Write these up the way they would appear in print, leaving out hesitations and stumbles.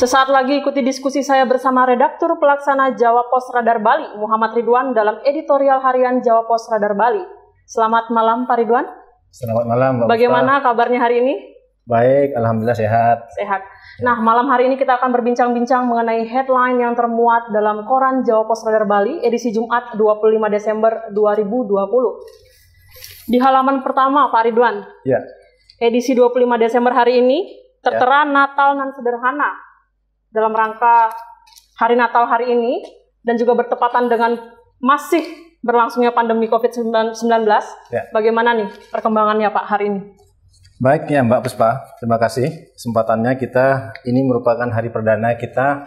Sesaat lagi ikuti diskusi saya bersama Redaktur Pelaksana Jawa Pos Radar Bali, Muhammad Ridwan, dalam editorial harian Jawa Pos Radar Bali. Selamat malam Pak Ridwan. Selamat malam Mbak Bagaimana kabarnya hari ini? Baik, alhamdulillah sehat. Sehat. Nah, malam hari ini kita akan berbincang-bincang mengenai headline yang termuat dalam koran Jawa Pos Radar Bali edisi Jumat 25 Desember 2020. Di halaman pertama Pak Ridwan. Ya. Edisi 25 Desember hari ini tertera Natal nan sederhana. Dalam rangka hari Natal hari ini dan juga bertepatan dengan masih berlangsungnya pandemi COVID-19, Bagaimana nih perkembangannya Pak hari ini? Baik ya Mbak Puspa, terima kasih kesempatannya. Ini merupakan hari perdana kita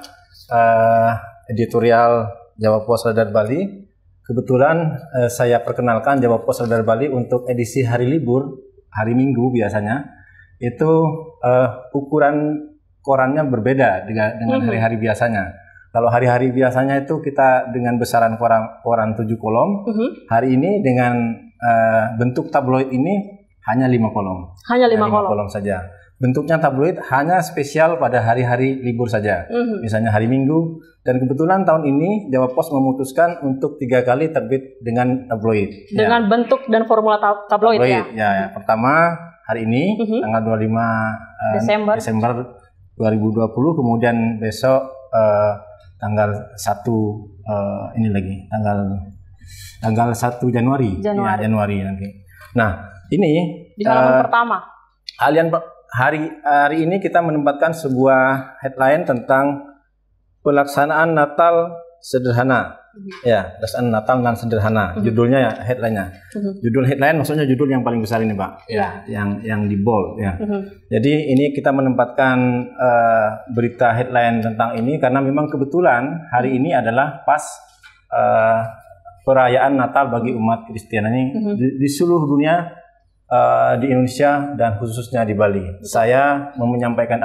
editorial Jawa Pos Radar Bali. Kebetulan saya perkenalkan Jawa Pos Radar Bali untuk edisi hari libur, hari Minggu biasanya. Itu ukuran korannya berbeda dengan hari-hari biasanya. Kalau hari-hari biasanya itu kita dengan besaran koran 7 kolom. Hari ini dengan bentuk tabloid ini hanya 5 kolom. Hanya 5 kolom saja. Bentuknya tabloid hanya spesial pada hari-hari libur saja. Misalnya hari Minggu. Dan kebetulan tahun ini Jawa Pos memutuskan untuk 3 kali terbit dengan tabloid. Dengan bentuk dan formula tabloid ya. Pertama hari ini tanggal 25 Desember 2020, kemudian besok tanggal 1 tanggal 1 Januari. Ya, Januari nanti. Nah, ini di halaman pertama. Hari ini kita menempatkan sebuah headline tentang pelaksanaan Natal sederhana. Ya, pelaksanaan Natal dan sederhana. Judulnya ya, headline-nya. Judul headline maksudnya judul yang paling besar ini, Pak. Ya, yang di bold ya. Jadi ini kita menempatkan berita headline tentang ini karena memang kebetulan hari ini adalah pas perayaan Natal bagi umat Kristen ini di seluruh dunia, di Indonesia dan khususnya di Bali. Saya mau menyampaikan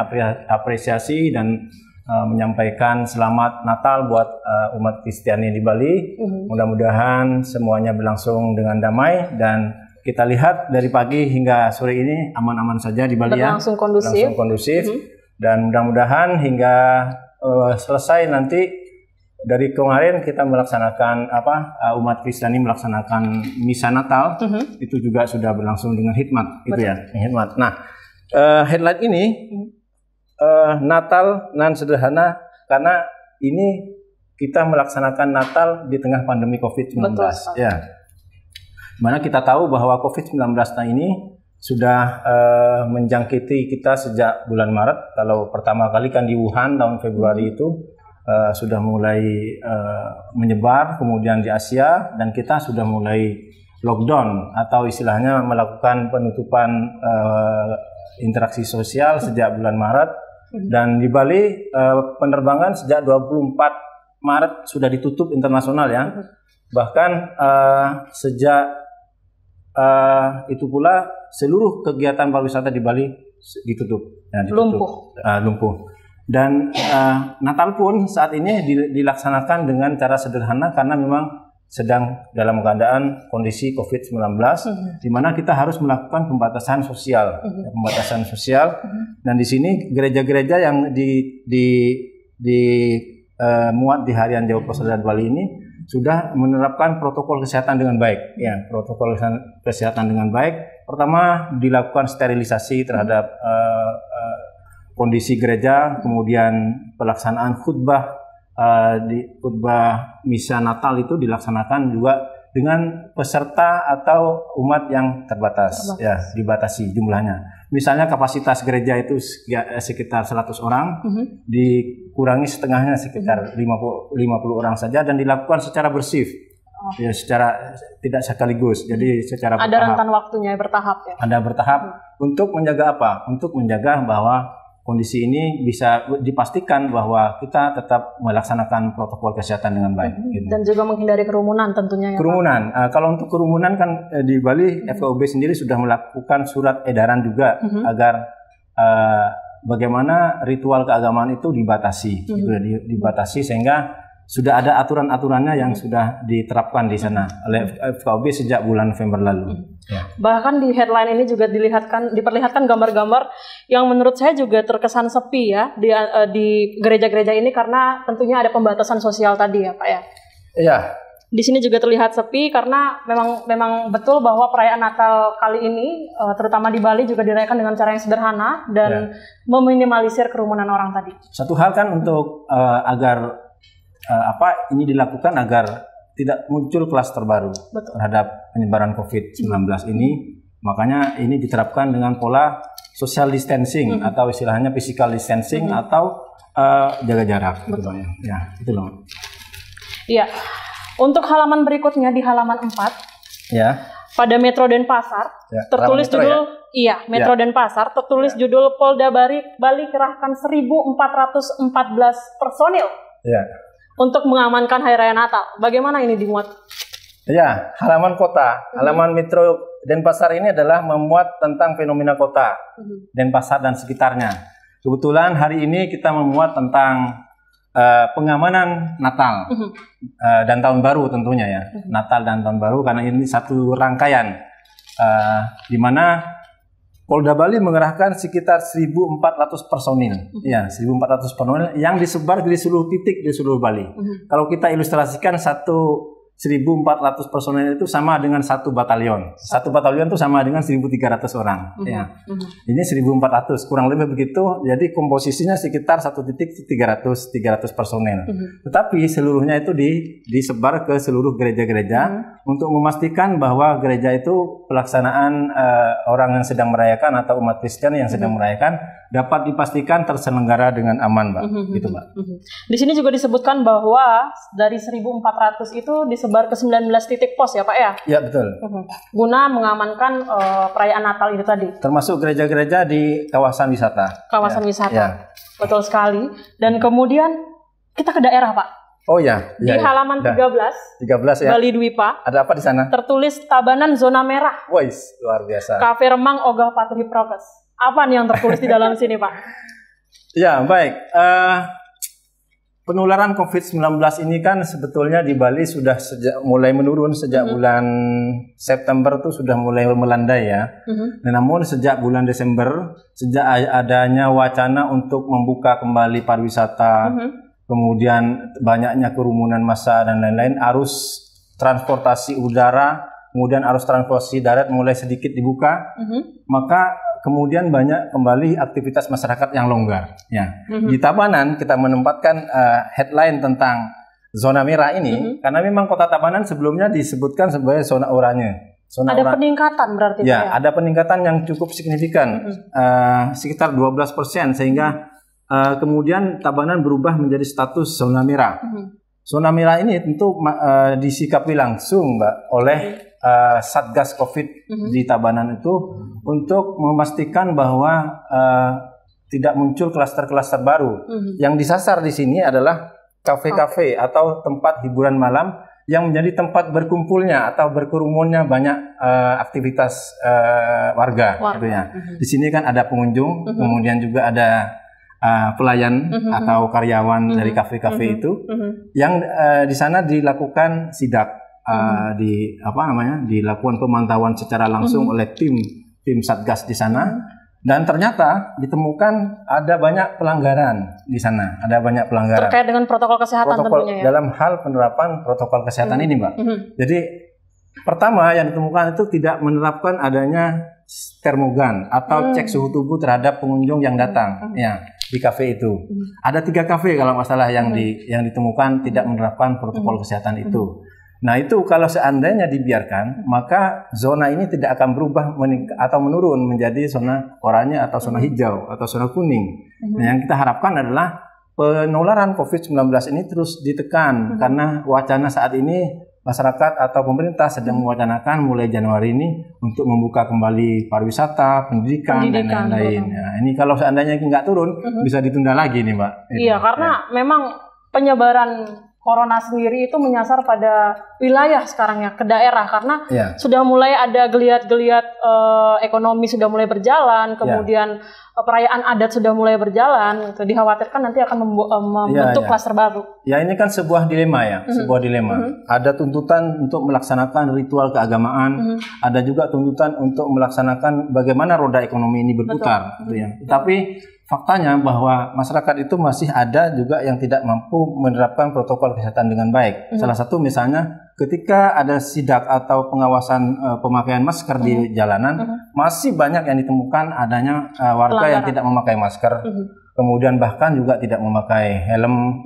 apresiasi dan menyampaikan selamat Natal buat umat Kristiani di Bali. Mudah-mudahan semuanya berlangsung dengan damai dan kita lihat dari pagi hingga sore ini aman-aman saja di Bali, berlangsung kondusif. Dan mudah-mudahan hingga selesai nanti. Dari kemarin kita melaksanakan umat Kristiani melaksanakan misa Natal, itu juga sudah berlangsung dengan hikmat, itu ya, hikmat. Nah, headline ini Natal nan sederhana karena ini kita melaksanakan Natal di tengah pandemi COVID-19. Ya, mana kita tahu bahwa COVID-19 ini sudah menjangkiti kita sejak bulan Maret. Kalau pertama kali kan di Wuhan tahun Februari itu. Sudah mulai menyebar, kemudian di Asia, dan kita sudah mulai lockdown atau istilahnya melakukan penutupan interaksi sosial sejak bulan Maret. Dan di Bali penerbangan sejak 24 Maret sudah ditutup internasional ya. Bahkan sejak itu pula seluruh kegiatan pariwisata di Bali ditutup. Lumpuh. Dan Natal pun saat ini dilaksanakan dengan cara sederhana karena memang sedang dalam keadaan kondisi COVID-19, di mana kita harus melakukan pembatasan sosial. Dan di sini gereja-gereja yang muat di harian Jawa Pos Radar Bali ini sudah menerapkan protokol kesehatan dengan baik. Ya, protokol kesehatan dengan baik. Pertama dilakukan sterilisasi terhadap kondisi gereja, kemudian pelaksanaan khutbah misa Natal itu dilaksanakan juga dengan peserta atau umat yang terbatas. Ya, dibatasi jumlahnya. Misalnya kapasitas gereja itu sekitar 100 orang, dikurangi setengahnya sekitar 50 orang saja dan dilakukan secara bersif. Ya, secara tidak sekaligus. Jadi secara bertahap. Ada rentan waktunya bertahap ya. Ada bertahap untuk menjaga apa? Untuk menjaga bahwa kondisi ini bisa dipastikan bahwa kita tetap melaksanakan protokol kesehatan dengan baik. Gitu. Dan juga menghindari kerumunan tentunya ya. Kerumunan. Kalau untuk kerumunan kan di Bali FKUB sendiri sudah melakukan surat edaran juga agar bagaimana ritual keagamaan itu dibatasi, dibatasi sehingga sudah ada aturan-aturannya yang sudah diterapkan di sana oleh FKUB sejak bulan November lalu. Ya. Bahkan di headline ini juga diperlihatkan gambar-gambar yang menurut saya juga terkesan sepi ya di gereja-gereja ini karena tentunya ada pembatasan sosial tadi ya Pak ya. Iya. Di sini juga terlihat sepi karena memang betul bahwa perayaan Natal kali ini terutama di Bali juga dirayakan dengan cara yang sederhana dan meminimalisir kerumunan orang tadi. Satu hal kan untuk agar ini dilakukan agar tidak muncul klaster baru terhadap penyebaran COVID-19 ini, makanya ini diterapkan dengan pola social distancing atau istilahnya physical distancing atau jaga jarak. Betul. Ya, itu loh. Iya. Untuk halaman berikutnya di halaman 4, ya. Pada Metro Denpasar tertulis judul Metro Denpasar tertulis judul Polda Bali kerahkan 1.414 personil untuk mengamankan Hari Raya Natal. Bagaimana ini dimuat? Ya, halaman kota, halaman Metro Denpasar ini adalah memuat tentang fenomena kota Denpasar dan sekitarnya. Kebetulan hari ini kita memuat tentang pengamanan Natal dan Tahun Baru tentunya ya, Natal dan Tahun Baru karena ini satu rangkaian di mana Polda Bali mengerahkan sekitar 1.400 personil, 1.400 personil yang disebar di seluruh titik di seluruh Bali. Kalau kita ilustrasikan 1.400 personil itu sama dengan satu batalion. Satu batalion itu sama dengan 1.300 orang. Ini 1.400 kurang lebih begitu. Jadi komposisinya sekitar satu titik 300 personil. Tetapi seluruhnya itu disebar ke seluruh gereja-gereja untuk memastikan bahwa gereja itu pelaksanaan orang yang sedang merayakan atau umat Kristen yang sedang merayakan dapat dipastikan terselenggara dengan aman, Mbak. Gitu, Mbak. Di sini juga disebutkan bahwa dari 1.400 itu disebar ke 19 titik pos ya, Pak ya? Ya, betul. Guna mengamankan perayaan Natal itu tadi. Termasuk gereja-gereja di kawasan wisata. Kawasan wisata. Betul sekali. Dan kemudian kita ke daerah, Pak. Oh ya. Di halaman 13 ya. Bali Dwipa. Ada apa di sana? Tertulis Tabanan zona merah. Wais, luar biasa. Kafe Remang Ogah Patuhi Prokes. Apa nih yang tertulis di dalam sini, Pak? Ya, baik. Penularan COVID-19 ini kan sebetulnya di Bali sudah mulai menurun sejak bulan September itu sudah mulai melandai ya. Namun sejak bulan Desember, sejak adanya wacana untuk membuka kembali pariwisata, kemudian banyaknya kerumunan massa dan lain-lain, arus transportasi udara, kemudian arus transportasi darat mulai sedikit dibuka, maka kemudian banyak kembali aktivitas masyarakat yang longgar. Ya. Di Tabanan kita menempatkan headline tentang zona merah ini karena memang kota Tabanan sebelumnya disebutkan sebagai zona oranye. Ada peningkatan berarti? Ya, ada peningkatan yang cukup signifikan, sekitar 12% sehingga kemudian Tabanan berubah menjadi status zona merah. Zona merah ini tentu disikapi langsung, Mbak, oleh Satgas COVID di Tabanan itu untuk memastikan bahwa tidak muncul klaster-klaster baru. Yang disasar di sini adalah kafe-kafe atau tempat hiburan malam yang menjadi tempat berkumpulnya atau berkerumunnya banyak aktivitas warga. Di sini kan ada pengunjung, kemudian juga ada pelayan atau karyawan dari kafe-kafe itu yang di sana dilakukan sidak. Dilakukan pemantauan secara langsung oleh tim Satgas di sana, dan ternyata ditemukan ada banyak pelanggaran di sana, terkait dengan protokol kesehatan tentunya ya. Dalam hal penerapan protokol kesehatan ini, Mbak. Jadi pertama yang ditemukan itu tidak menerapkan adanya termogan atau cek suhu tubuh terhadap pengunjung yang datang di kafe itu. Ada 3 kafe kalau nggak salah yang ditemukan tidak menerapkan protokol kesehatan itu. Nah itu kalau seandainya dibiarkan, maka zona ini tidak akan berubah atau menurun menjadi zona oranye atau zona hijau atau zona kuning. Nah yang kita harapkan adalah penularan COVID-19 ini terus ditekan karena wacana saat ini masyarakat atau pemerintah sedang mewacanakan mulai Januari ini untuk membuka kembali pariwisata, pendidikan dan lain-lain. Nah, ini kalau seandainya nggak turun bisa ditunda lagi nih, Mbak. Iya, karena memang penyebaran Corona sendiri itu menyasar pada wilayah sekarang ya, ke daerah, karena sudah mulai ada geliat-geliat ekonomi sudah mulai berjalan, kemudian perayaan adat sudah mulai berjalan, gitu. Dikhawatirkan nanti akan membentuk klaster baru. Ya, ini kan sebuah dilema ya, sebuah dilema. Ada tuntutan untuk melaksanakan ritual keagamaan, ada juga tuntutan untuk melaksanakan bagaimana roda ekonomi ini berputar, gitu ya. Tapi faktanya bahwa masyarakat itu masih ada juga yang tidak mampu menerapkan protokol kesehatan dengan baik. Salah satu misalnya ketika ada sidak atau pengawasan pemakaian masker di jalanan, masih banyak yang ditemukan adanya warga yang tidak memakai masker, kemudian bahkan juga tidak memakai helm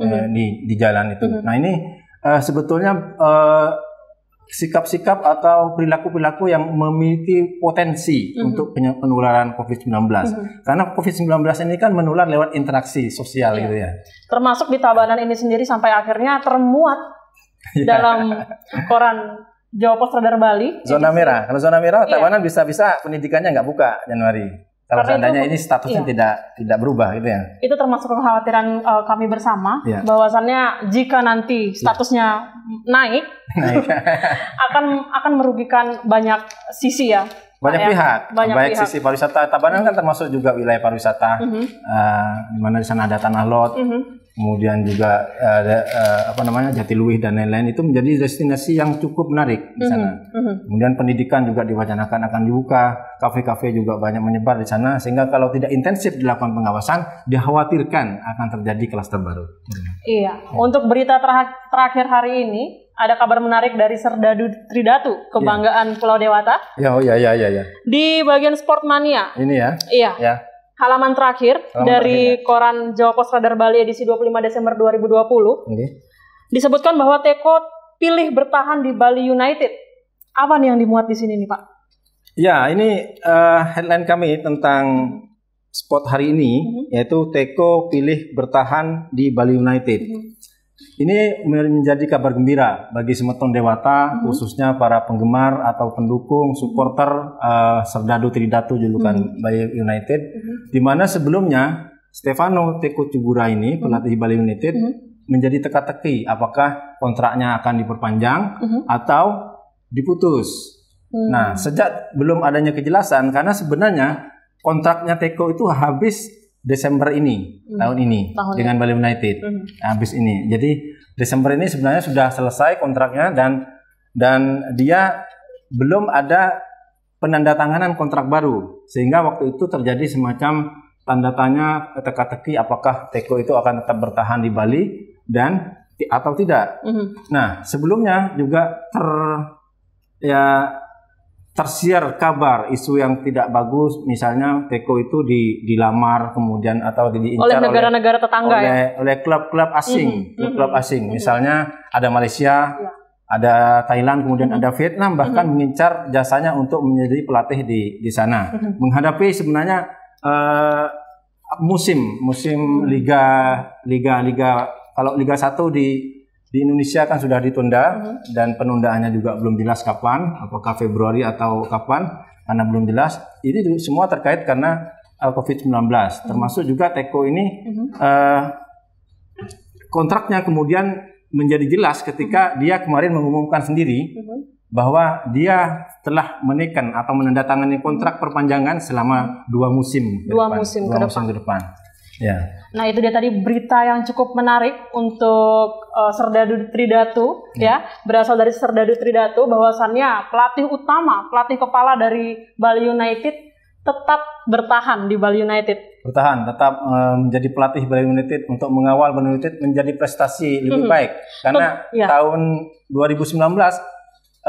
di jalan itu. Nah ini sebetulnya sikap-sikap atau perilaku-perilaku yang memiliki potensi untuk penularan COVID-19. Karena COVID-19 ini kan menular lewat interaksi sosial gitu ya. Termasuk di Tabanan ini sendiri sampai akhirnya termuat dalam koran Jawa Pos Radar Bali. Zona merah. Kalau zona merah, Tabanan bisa-bisa pendidikannya nggak buka Januari. Kalau seandainya ini statusnya tidak berubah gitu ya. Itu termasuk kekhawatiran kami bersama, bahwasannya jika nanti statusnya naik akan merugikan banyak sisi ya. Banyak pihak, baik sisi pariwisata. Tabanan kan termasuk juga wilayah pariwisata, di mana di sana ada Tanah Lot, kemudian juga ada Jatiluwih dan lain-lain, itu menjadi destinasi yang cukup menarik di sana. Kemudian pendidikan juga diwacanakan akan dibuka, kafe-kafe juga banyak menyebar di sana, sehingga kalau tidak intensif dilakukan pengawasan, dikhawatirkan akan terjadi klaster baru. Iya. Untuk berita terakhir hari ini, ada kabar menarik dari Serdadu Tridatu, kebanggaan Pulau Dewata. Iya. Di bagian Sportmania. Ini ya. Iya. Halaman terakhir dari koran Jawa Pos Radar Bali edisi 25 Desember 2020. Disebutkan bahwa Teko pilih bertahan di Bali United. Apa nih yang dimuat di sini nih, Pak? Ya, ini headline kami tentang spot hari ini, yaitu Teko pilih bertahan di Bali United. Ini menjadi kabar gembira bagi Semeton Dewata, khususnya para penggemar atau pendukung, supporter Serdadu Tridatu julukan Bali United, di mana sebelumnya Stefano Teko Cugura ini, pelatih Bali United, menjadi teka-teki apakah kontraknya akan diperpanjang atau diputus. Nah, sejak belum adanya kejelasan, karena sebenarnya kontraknya Teko itu habis Desember ini, tahun ini dengan Bali United, habis ini. Jadi Desember ini sebenarnya sudah selesai kontraknya, dan dia belum ada penandatanganan kontrak baru, sehingga waktu itu terjadi semacam tanda tanya, teka-teki apakah Teko itu akan tetap bertahan di Bali atau tidak. Nah, sebelumnya juga tersiar kabar isu yang tidak bagus, misalnya Teko itu dilamar kemudian atau diincar oleh negara-negara tetangga oleh klub-klub asing, klub asing. Misalnya ada Malaysia, ada Thailand, kemudian ada Vietnam, bahkan mengincar jasanya untuk menjadi pelatih di sana. Menghadapi sebenarnya musim liga kalau Liga 1 di Indonesia kan sudah ditunda, dan penundaannya juga belum jelas kapan, apakah Februari atau kapan, karena belum jelas. Ini semua terkait karena COVID-19, termasuk juga Teko ini kontraknya kemudian menjadi jelas ketika dia kemarin mengumumkan sendiri bahwa dia telah menekan atau menandatangani kontrak perpanjangan selama 2 musim ke depan. Ya. Nah, itu dia tadi berita yang cukup menarik untuk Serdadu Tridatu, ya, berasal dari Serdadu Tridatu, bahwasannya pelatih utama, pelatih kepala dari Bali United tetap bertahan di Bali United. Tetap menjadi pelatih Bali United untuk mengawal Bali United menjadi prestasi lebih baik. Karena tahun 2019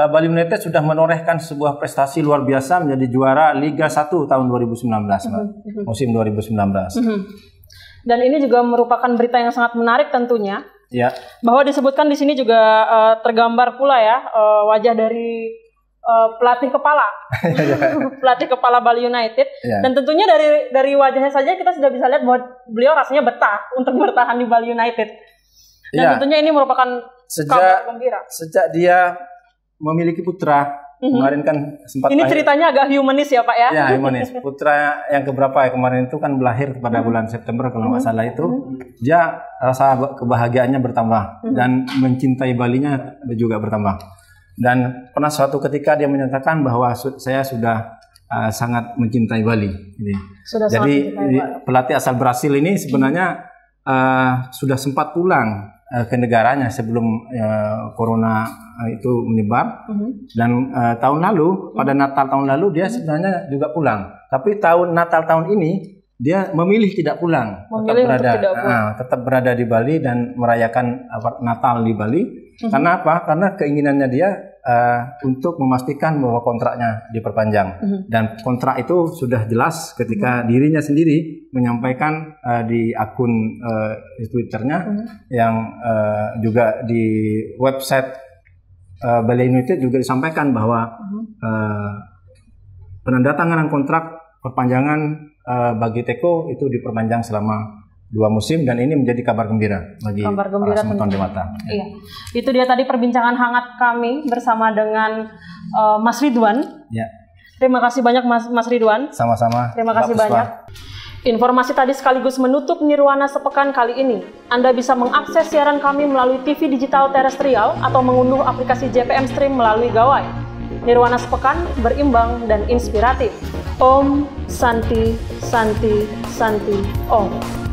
Bali United sudah menorehkan sebuah prestasi luar biasa menjadi juara Liga 1 tahun 2019, musim 2019. Dan ini juga merupakan berita yang sangat menarik tentunya. Ya. Bahwa disebutkan di sini juga tergambar pula ya wajah dari pelatih kepala, pelatih kepala Bali United. Ya. Dan tentunya dari wajahnya saja kita sudah bisa lihat bahwa beliau rasanya betah untuk bertahan di Bali United. Dan tentunya ini merupakan kabar gembira. Sejak dia memiliki putra, Kemarin kan sempat ini lahir. ceritanya agak humanis ya Pak ya? Ya, humanis. Putra yang keberapa ya kemarin itu kan berlahir pada bulan September kalau nggak salah itu. Dia rasa kebahagiaannya bertambah dan mencintai Balinya juga bertambah. Dan pernah suatu ketika dia menyatakan bahwa saya sudah sangat mencintai Bali. Jadi pelatih asal Brasil ini sebenarnya sudah sempat pulang ke negaranya sebelum corona itu menyebar dan tahun lalu pada Natal tahun lalu dia sebenarnya juga pulang, tapi Natal tahun ini dia memilih tidak pulang, tetap berada di Bali dan merayakan Natal di Bali. Karena apa? Karena keinginannya dia untuk memastikan bahwa kontraknya diperpanjang dan kontrak itu sudah jelas ketika dirinya sendiri menyampaikan di akun Twitternya yang juga di website Bali United juga disampaikan bahwa penandatanganan kontrak perpanjangan bagi Teko itu diperpanjang selama 2 musim dan ini menjadi kabar gembira bagi Semeton Dewata. Iya. Itu dia tadi perbincangan hangat kami bersama dengan Mas Ridwan. Ya. Terima kasih banyak Mas Ridwan. Sama-sama. Terima kasih banyak. Informasi tadi sekaligus menutup Nirwana sepekan kali ini. Anda bisa mengakses siaran kami melalui TV digital terestrial atau mengunduh aplikasi JPM Stream melalui Gawai. Nirwana sepekan berimbang dan inspiratif. Om Santi Santi Santi Om.